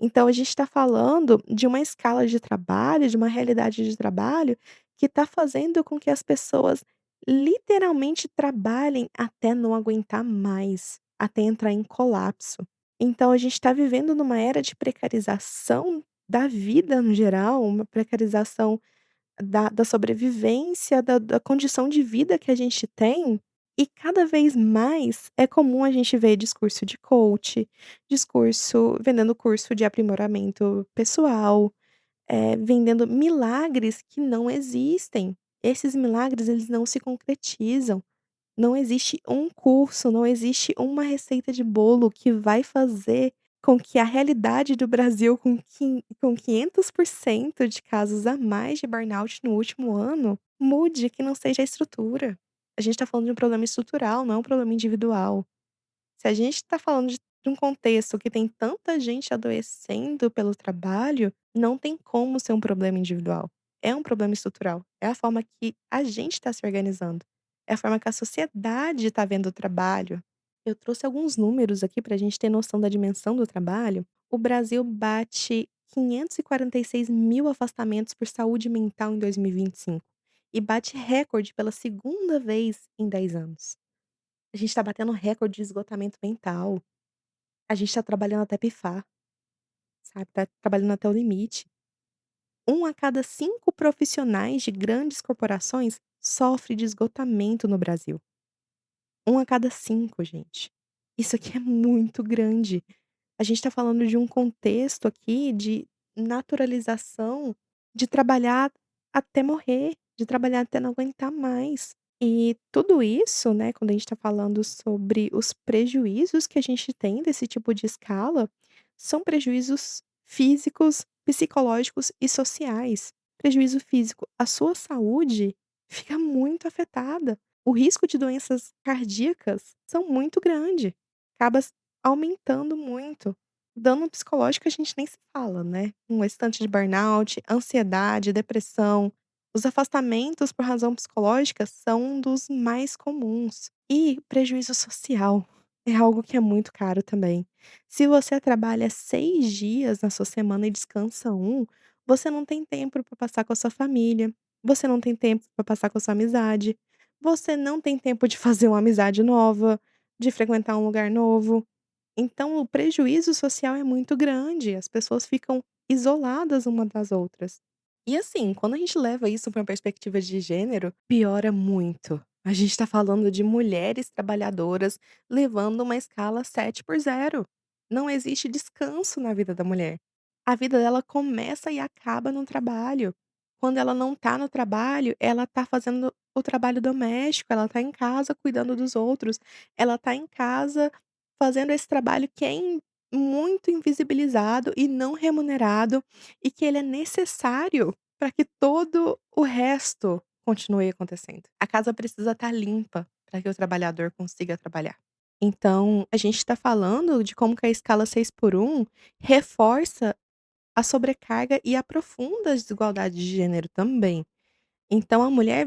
Então a gente está falando de uma escala de trabalho, de uma realidade de trabalho, que está fazendo com que as pessoas literalmente trabalhem até não aguentar mais, até entrar em colapso. Então a gente está vivendo numa era de precarização da vida no geral, uma precarização da sobrevivência, da condição de vida que a gente tem, e cada vez mais é comum a gente ver discurso de coach, discurso vendendo curso de aprimoramento pessoal, vendendo milagres que não existem. Esses milagres, eles não se concretizam. Não existe um curso, não existe uma receita de bolo que vai fazer com que a realidade do Brasil com 500% de casos a mais de burnout no último ano, mude, que não seja a estrutura. A gente tá falando de um problema estrutural, não é um problema individual. Se a gente tá falando de de um contexto que tem tanta gente adoecendo pelo trabalho, não tem como ser um problema individual. É um problema estrutural. É a forma que a gente está se organizando. É a forma que a sociedade está vendo o trabalho. Eu trouxe alguns números aqui para a gente ter noção da dimensão do trabalho. O Brasil bate 546 mil afastamentos por saúde mental em 2025 e bate recorde pela segunda vez em 10 anos. A gente tá batendo recorde de esgotamento mental. A gente tá trabalhando até pifar, sabe, tá trabalhando até o limite. Um a cada 5 profissionais de grandes corporações sofre de esgotamento no Brasil. Um a cada 5, gente. Isso aqui é muito grande. A gente tá falando de um contexto aqui de naturalização de trabalhar até morrer, de trabalhar até não aguentar mais. E tudo isso, né, quando a gente está falando sobre os prejuízos que a gente tem desse tipo de escala, são prejuízos físicos, psicológicos e sociais. Prejuízo físico, a sua saúde fica muito afetada. O risco de doenças cardíacas são muito grande, acaba aumentando muito. Dano psicológico a gente nem se fala, né? Um restante de burnout, ansiedade, depressão, os afastamentos por razão psicológica são um dos mais comuns. E prejuízo social é algo que é muito caro também. Se você trabalha 6 dias na sua semana e descansa um, você não tem tempo para passar com a sua família, você não tem tempo para passar com a sua amizade, você não tem tempo de fazer uma amizade nova, de frequentar um lugar novo. Então o prejuízo social é muito grande, as pessoas ficam isoladas uma das outras. E assim, quando a gente leva isso para uma perspectiva de gênero, piora muito. A gente tá falando de mulheres trabalhadoras levando uma escala 7 por 0. Não existe descanso na vida da mulher. A vida dela começa e acaba no trabalho. Quando ela não tá no trabalho, ela tá fazendo o trabalho doméstico, ela tá em casa cuidando dos outros, ela tá em casa fazendo esse trabalho que é muito invisibilizado e não remunerado e que ele é necessário para que todo o resto continue acontecendo. A casa precisa estar limpa para que o trabalhador consiga trabalhar. Então, a gente está falando de como que a escala 6 por 1 reforça a sobrecarga e aprofunda as desigualdades de gênero também. Então a mulher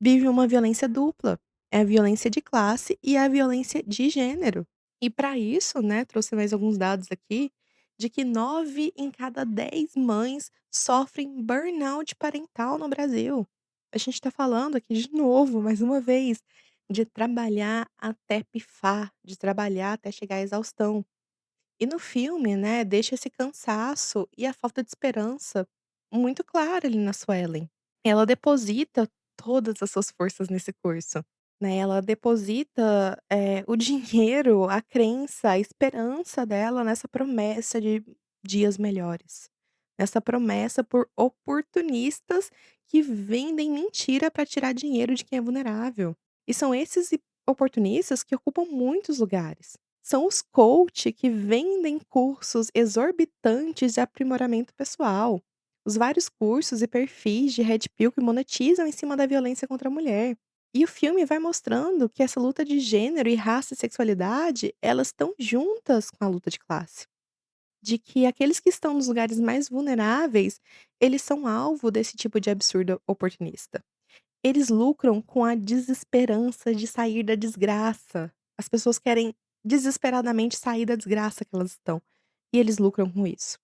vive uma violência dupla, é a violência de classe e a violência de gênero. E para isso, né, trouxe mais alguns dados aqui, de que 9 em cada 10 mães sofrem burnout parental no Brasil. A gente está falando aqui de novo, mais uma vez, de trabalhar até pifar, de trabalhar até chegar à exaustão. E no filme, né, deixa esse cansaço e a falta de esperança muito clara ali na Suelen. Ela deposita todas as suas forças nesse curso, né, ela deposita, o dinheiro, a crença, a esperança dela nessa promessa de dias melhores, nessa promessa por oportunistas que vendem mentira para tirar dinheiro de quem é vulnerável. E são esses oportunistas que ocupam muitos lugares. São os coach que vendem cursos exorbitantes de aprimoramento pessoal. Os vários cursos e perfis de red pill que monetizam em cima da violência contra a mulher. E o filme vai mostrando que essa luta de gênero e raça e sexualidade, elas estão juntas com a luta de classe. De que aqueles que estão nos lugares mais vulneráveis, eles são alvo desse tipo de absurdo oportunista. Eles lucram com a desesperança de sair da desgraça. As pessoas querem desesperadamente sair da desgraça que elas estão, e eles lucram com isso.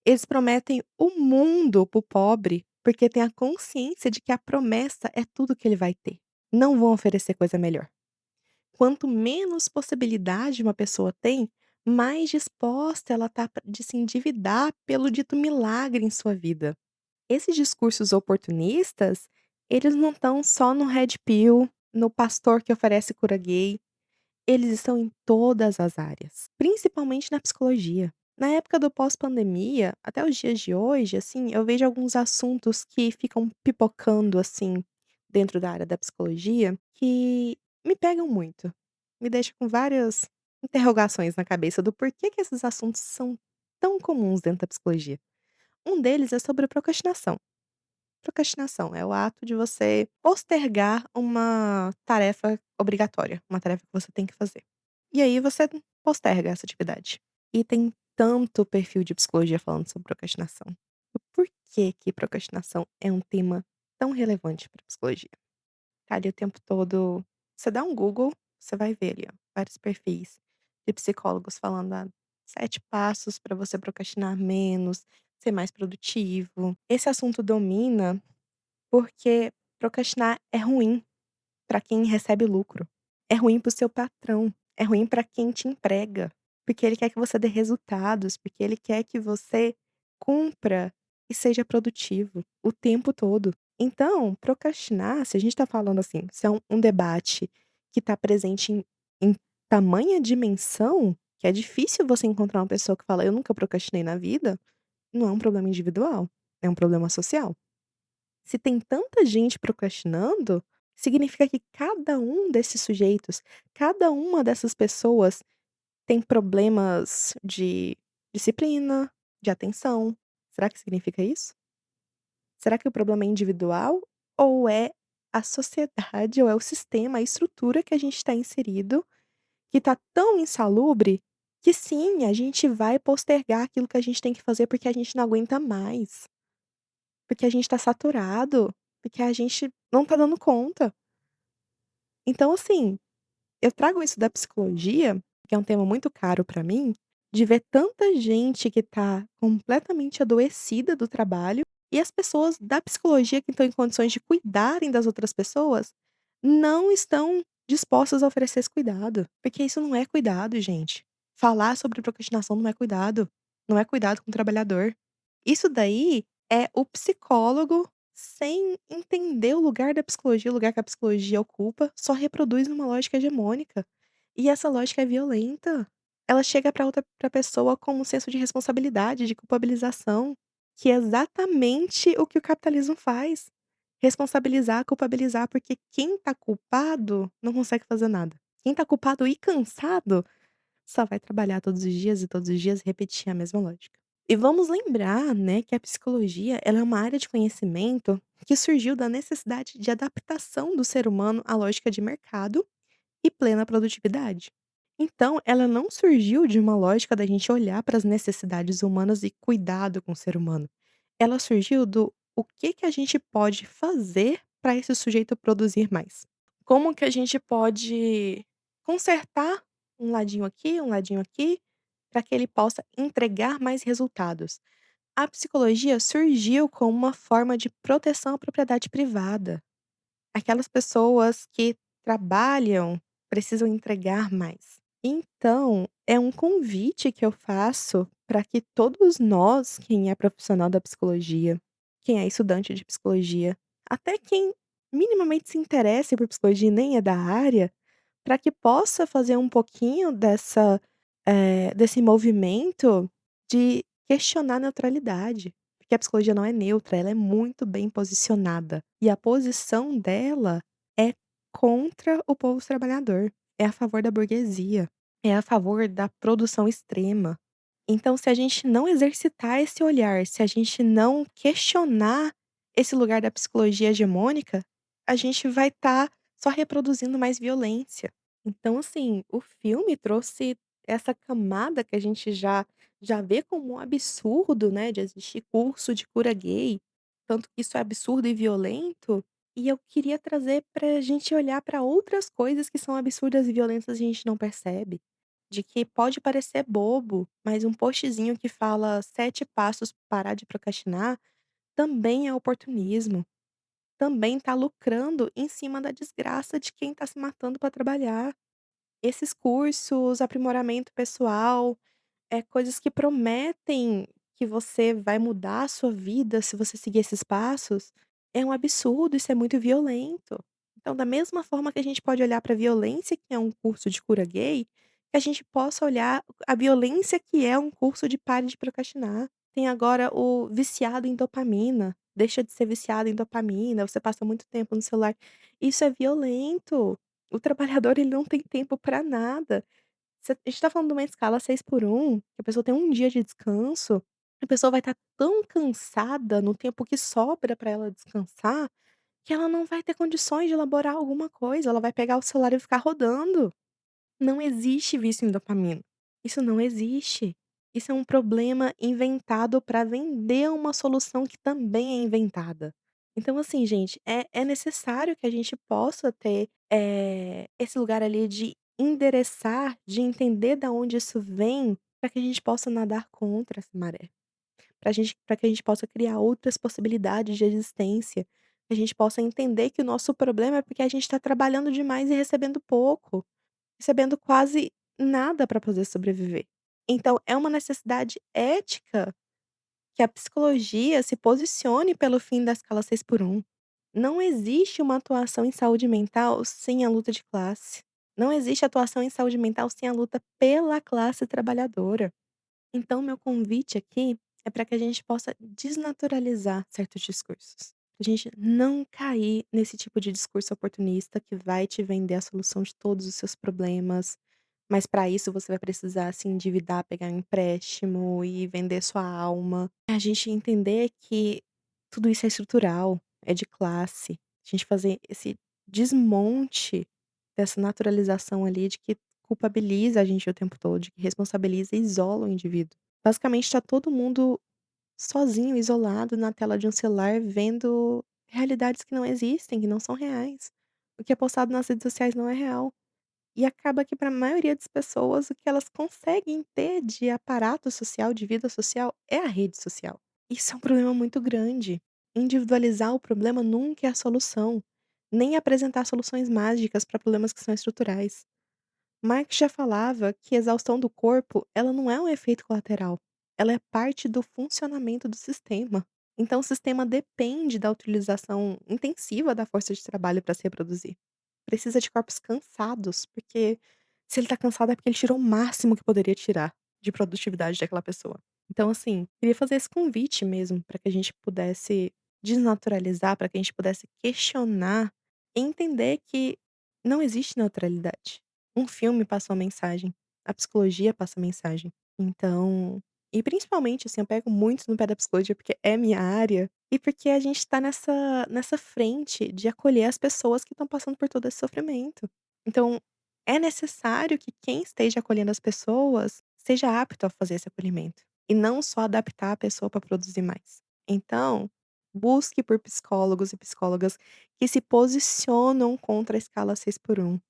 Eles prometem o mundo para o pobre, porque tem a consciência de que a promessa é tudo que ele vai ter. Não vão oferecer coisa melhor. Quanto menos possibilidade uma pessoa tem, mais disposta ela tá de se endividar pelo dito milagre em sua vida. Esses discursos oportunistas, eles não estão só no red pill, no pastor que oferece cura gay, eles estão em todas as áreas, principalmente na psicologia. Na época do pós-pandemia, até os dias de hoje, assim, eu vejo alguns assuntos que ficam pipocando, assim, dentro da área da psicologia, que me pegam muito. Me deixa com várias interrogações na cabeça do porquê que esses assuntos são tão comuns dentro da psicologia. Um deles é sobre a procrastinação. Procrastinação é o ato de você postergar uma tarefa obrigatória, uma tarefa que você tem que fazer. E aí você posterga essa atividade. E tem tanto perfil de psicologia falando sobre procrastinação. O porquê que procrastinação é um tema tão relevante para psicologia? Tá ali o tempo todo, você dá um Google, você vai ver ali, ó, vários perfis de psicólogos falando, 7 passos para você procrastinar menos, ser mais produtivo. Esse assunto domina porque procrastinar é ruim para quem recebe lucro, é ruim para o seu patrão, é ruim para quem te emprega, porque ele quer que você dê resultados, porque ele quer que você cumpra e seja produtivo o tempo todo. Então, procrastinar, se a gente tá falando assim, se é um debate que tá presente em tamanha dimensão, que é difícil você encontrar uma pessoa que fala: "Eu nunca procrastinei na vida", não é um problema individual, é um problema social. Se tem tanta gente procrastinando, significa que cada um desses sujeitos, cada uma dessas pessoas tem problemas de disciplina, de atenção. Será que significa isso? Será que o problema é individual ou é a sociedade ou é o sistema, a estrutura que a gente está inserido, que está tão insalubre que sim, a gente vai postergar aquilo que a gente tem que fazer porque a gente não aguenta mais, porque a gente está saturado, porque a gente não está dando conta. Então, assim, eu trago isso da psicologia, que é um tema muito caro pra mim, de ver tanta gente que tá completamente adoecida do trabalho e as pessoas da psicologia que estão em condições de cuidarem das outras pessoas, não estão dispostas a oferecer esse cuidado, porque isso não é cuidado, gente. Falar sobre procrastinação não é cuidado, não é cuidado com o trabalhador. Isso daí é o psicólogo sem entender o lugar da psicologia, o lugar que a psicologia ocupa, só reproduz uma lógica hegemônica. E essa lógica é violenta. Ela chega pra pessoa com um senso de responsabilidade, de culpabilização, que é exatamente o que o capitalismo faz. Responsabilizar, culpabilizar, porque quem tá culpado não consegue fazer nada. Quem tá culpado e cansado só vai trabalhar todos os dias e todos os dias repetir a mesma lógica. E vamos lembrar, né, que a psicologia, ela é uma área de conhecimento que surgiu da necessidade de adaptação do ser humano à lógica de mercado e plena produtividade. Então, ela não surgiu de uma lógica da gente olhar para as necessidades humanas e cuidado com o ser humano. Ela surgiu do o que que a gente pode fazer para esse sujeito produzir mais. Como que a gente pode consertar um ladinho aqui, para que ele possa entregar mais resultados. A psicologia surgiu como uma forma de proteção à propriedade privada. Aquelas pessoas que trabalham precisam entregar mais. Então, é um convite que eu faço para que todos nós, quem é profissional da psicologia, quem é estudante de psicologia, até quem minimamente se interesse por psicologia e nem é da área, para que possa fazer um pouquinho desse movimento de questionar a neutralidade. Porque a psicologia não é neutra, ela é muito bem posicionada. E a posição dela é contra o povo trabalhador, é a favor da burguesia, é a favor da produção extrema. Então, se a gente não exercitar esse olhar, se a gente não questionar esse lugar da psicologia hegemônica, a gente vai estar só reproduzindo mais violência. Então, assim, o filme trouxe essa camada que a gente já vê como um absurdo, né, de existir curso de cura gay, tanto que isso é absurdo e violento, e eu queria trazer pra gente olhar pra outras coisas que são absurdas e violentas e a gente não percebe. De que pode parecer bobo, mas um postzinho que fala 7 passos para parar de procrastinar, também é oportunismo, também tá lucrando em cima da desgraça de quem tá se matando para trabalhar. Esses cursos, aprimoramento pessoal, coisas que prometem que você vai mudar a sua vida se você seguir esses passos, é um absurdo, isso é muito violento. Então, da mesma forma que a gente pode olhar para a violência que é um curso de cura gay, que a gente possa olhar a violência que é um curso de pare de procrastinar. Tem agora o viciado em dopamina, deixa de ser viciado em dopamina, você passa muito tempo no celular. Isso é violento. O trabalhador ele não tem tempo para nada. A gente tá falando de uma escala 6 por 1, que a pessoa tem um dia de descanso, a pessoa vai estar tão cansada no tempo que sobra para ela descansar, que ela não vai ter condições de elaborar alguma coisa, ela vai pegar o celular e ficar rodando. Não existe vício em dopamina. Isso não existe. Isso é um problema inventado para vender uma solução que também é inventada. Então, assim, gente, é necessário que a gente possa ter, esse lugar ali de endereçar, de entender da onde isso vem, para que a gente possa nadar contra essa maré. Para que a gente possa criar outras possibilidades de existência, que a gente possa entender que o nosso problema é porque a gente está trabalhando demais e recebendo pouco, recebendo quase nada para poder sobreviver. Então é uma necessidade ética que a psicologia se posicione pelo fim da escala 6x1. Não existe uma atuação em saúde mental sem a luta de classe. Não existe atuação em saúde mental sem a luta pela classe trabalhadora. Então, meu convite aqui é para que a gente possa desnaturalizar certos discursos. A gente não cair nesse tipo de discurso oportunista que vai te vender a solução de todos os seus problemas, mas para isso você vai precisar se endividar, pegar um empréstimo e vender sua alma. A gente entender que tudo isso é estrutural, é de classe. A gente fazer esse desmonte dessa naturalização ali de que culpabiliza a gente o tempo todo, de que responsabiliza e isola o indivíduo. Basicamente tá todo mundo sozinho, isolado na tela de um celular, vendo realidades que não existem, que não são reais. O que é postado nas redes sociais não é real. E acaba que para a maioria das pessoas o que elas conseguem ter de aparato social, de vida social, é a rede social. Isso é um problema muito grande. Individualizar o problema nunca é a solução, nem apresentar soluções mágicas para problemas que são estruturais. Marx já falava que a exaustão do corpo, ela não é um efeito colateral, ela é parte do funcionamento do sistema. Então o sistema depende da utilização intensiva da força de trabalho para se reproduzir. Precisa de corpos cansados, porque se ele tá cansado é porque ele tirou o máximo que poderia tirar de produtividade daquela pessoa. Então, assim, queria fazer esse convite mesmo para que a gente pudesse desnaturalizar, para que a gente pudesse questionar e entender que não existe neutralidade. Um filme passa uma mensagem, a psicologia passa mensagem. Então, e principalmente, assim, eu pego muito no pé da psicologia porque é minha área e porque a gente tá nessa frente de acolher as pessoas que estão passando por todo esse sofrimento. Então, é necessário que quem esteja acolhendo as pessoas seja apto a fazer esse acolhimento, e não só adaptar a pessoa para produzir mais. Então, busque por psicólogos e psicólogas que se posicionam contra a escala 6x1,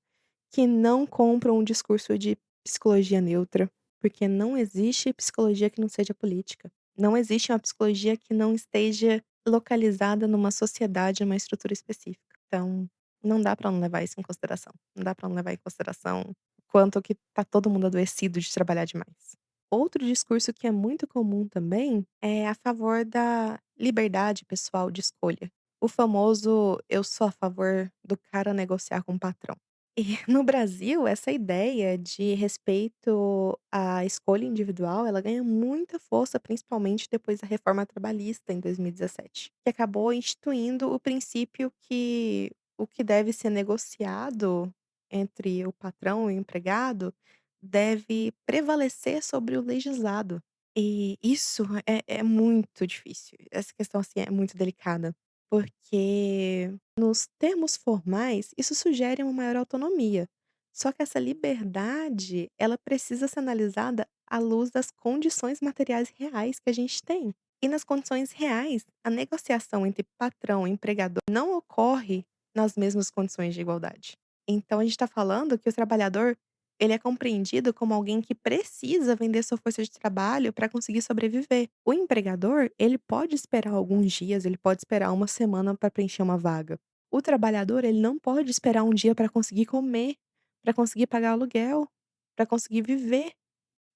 que não compram um discurso de psicologia neutra, porque não existe psicologia que não seja política. Não existe uma psicologia que não esteja localizada numa sociedade, numa estrutura específica. Então, não dá pra não levar isso em consideração. Não dá pra não levar em consideração o quanto que tá todo mundo adoecido de trabalhar demais. Outro discurso que é muito comum também é a favor da liberdade pessoal de escolha. O famoso "eu sou a favor do cara negociar com o patrão". E no Brasil, essa ideia de respeito à escolha individual, ela ganha muita força, principalmente depois da reforma trabalhista em 2017, que acabou instituindo o princípio que o que deve ser negociado entre o patrão e o empregado deve prevalecer sobre o legislado. E isso é muito difícil. Essa questão, assim, é muito delicada, porque nos termos formais, isso sugere uma maior autonomia. Só que essa liberdade, ela precisa ser analisada à luz das condições materiais reais que a gente tem. E nas condições reais, a negociação entre patrão e empregador não ocorre nas mesmas condições de igualdade. Então a gente está falando que o trabalhador, ele é compreendido como alguém que precisa vender sua força de trabalho para conseguir sobreviver. O empregador, ele pode esperar alguns dias, ele pode esperar uma semana para preencher uma vaga. O trabalhador, ele não pode esperar um dia para conseguir comer, para conseguir pagar aluguel, para conseguir viver.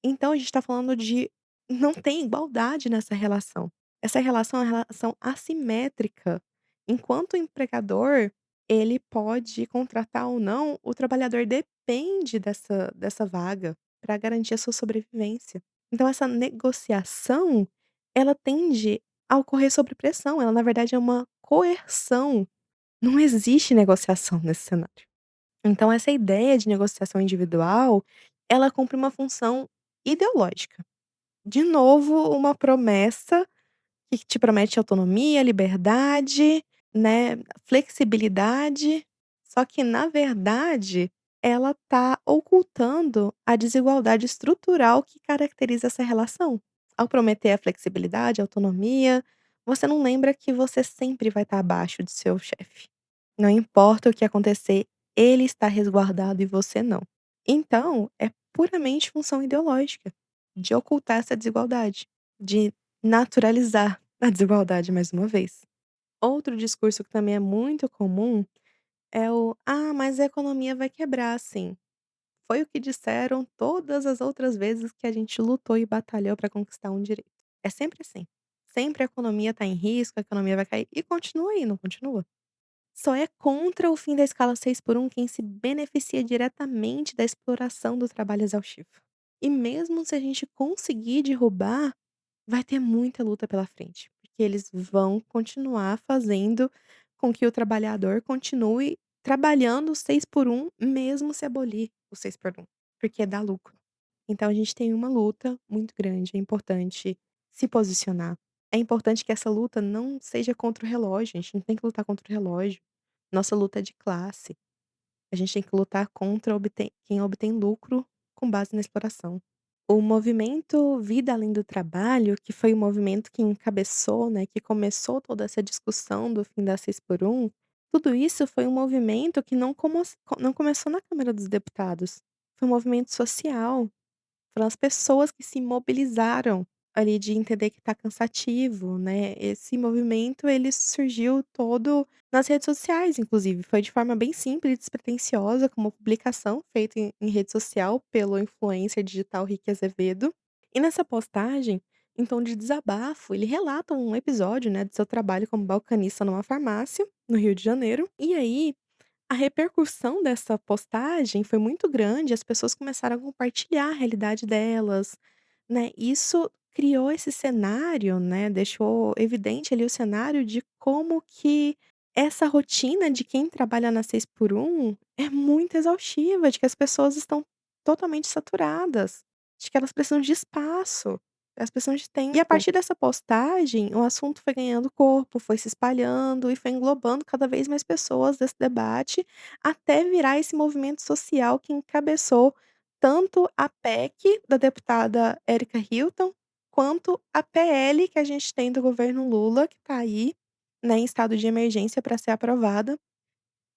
Então a gente tá falando de não tem igualdade nessa relação. Essa relação é uma relação assimétrica. Enquanto o empregador, ele pode contratar ou não, o trabalhador depende dessa vaga para garantir a sua sobrevivência. Então essa negociação, ela tende a ocorrer sob pressão, ela na verdade é uma coerção. Não existe negociação nesse cenário. Então essa ideia de negociação individual, ela cumpre uma função ideológica. De novo, uma promessa que te promete autonomia, liberdade, né, flexibilidade, só que na verdade ela tá ocultando a desigualdade estrutural que caracteriza essa relação. Ao prometer a flexibilidade, a autonomia, você não lembra que você sempre vai estar abaixo de seu chefe. Não importa o que acontecer, ele está resguardado e você não. Então, é puramente função ideológica de ocultar essa desigualdade, de naturalizar a desigualdade mais uma vez. Outro discurso que também é muito comum é o: "Ah, mas a economia vai quebrar sim". Foi o que disseram todas as outras vezes que a gente lutou e batalhou para conquistar um direito. É sempre assim. Sempre a economia está em risco, a economia vai cair e continua aí, não continua? Só é contra o fim da escala 6 por 1 quem se beneficia diretamente da exploração do trabalho exaustivo. E mesmo se a gente conseguir derrubar, vai ter muita luta pela frente, porque eles vão continuar fazendo com que o trabalhador continue trabalhando 6 por 1, mesmo se abolir o 6 por 1, porque dá lucro. Então a gente tem uma luta muito grande, é importante se posicionar. É importante que essa luta não seja contra o relógio, a gente não tem que lutar contra o relógio. Nossa luta é de classe. A gente tem que lutar contra quem obtém lucro com base na exploração. O movimento Vida Além do Trabalho, que foi o movimento que encabeçou, né, que começou toda essa discussão do fim da 6 por 1, tudo isso foi um movimento que não começou na Câmara dos Deputados. Foi um movimento social. Foram as pessoas que se mobilizaram ali de entender que tá cansativo, né. Esse movimento ele surgiu todo nas redes sociais, inclusive. Foi de forma bem simples e despretensiosa, com uma publicação feita em rede social pelo influencer digital Rick Azevedo. E nessa postagem, em tom de desabafo, ele relata um episódio, né, do seu trabalho como balconista numa farmácia, no Rio de Janeiro. E aí a repercussão dessa postagem foi muito grande, as pessoas começaram a compartilhar a realidade delas, né. Isso criou esse cenário, né, deixou evidente ali o cenário de como que essa rotina de quem trabalha na 6 por 1 é muito exaustiva, de que as pessoas estão totalmente saturadas, de que elas precisam de espaço, elas precisam de tempo. E a partir dessa postagem, o assunto foi ganhando corpo, foi se espalhando e foi englobando cada vez mais pessoas desse debate, até virar esse movimento social que encabeçou tanto a PEC da deputada Erika Hilton, quanto a PL que a gente tem do governo Lula, que tá aí, né, em estado de emergência para ser aprovada.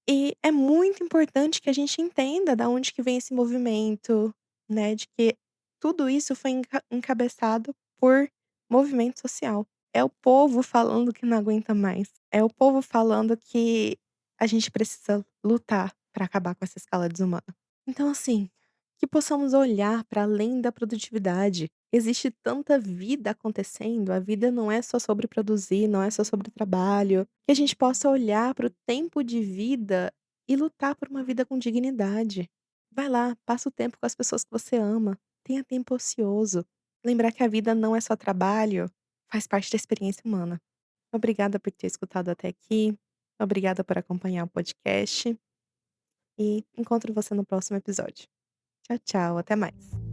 E é muito importante que a gente entenda da onde que vem esse movimento, né, de que tudo isso foi encabeçado por movimento social. É o povo falando que não aguenta mais. É o povo falando que a gente precisa lutar para acabar com essa escala desumana. Então, assim, que possamos olhar para além da produtividade. Existe tanta vida acontecendo, a vida não é só sobre produzir, não é só sobre trabalho. Que a gente possa olhar para o tempo de vida e lutar por uma vida com dignidade. Vai lá, passa o tempo com as pessoas que você ama, tenha tempo ocioso. Lembrar que a vida não é só trabalho, faz parte da experiência humana. Obrigada por ter escutado até aqui, obrigada por acompanhar o podcast e encontro você no próximo episódio. Tchau, tchau, até mais.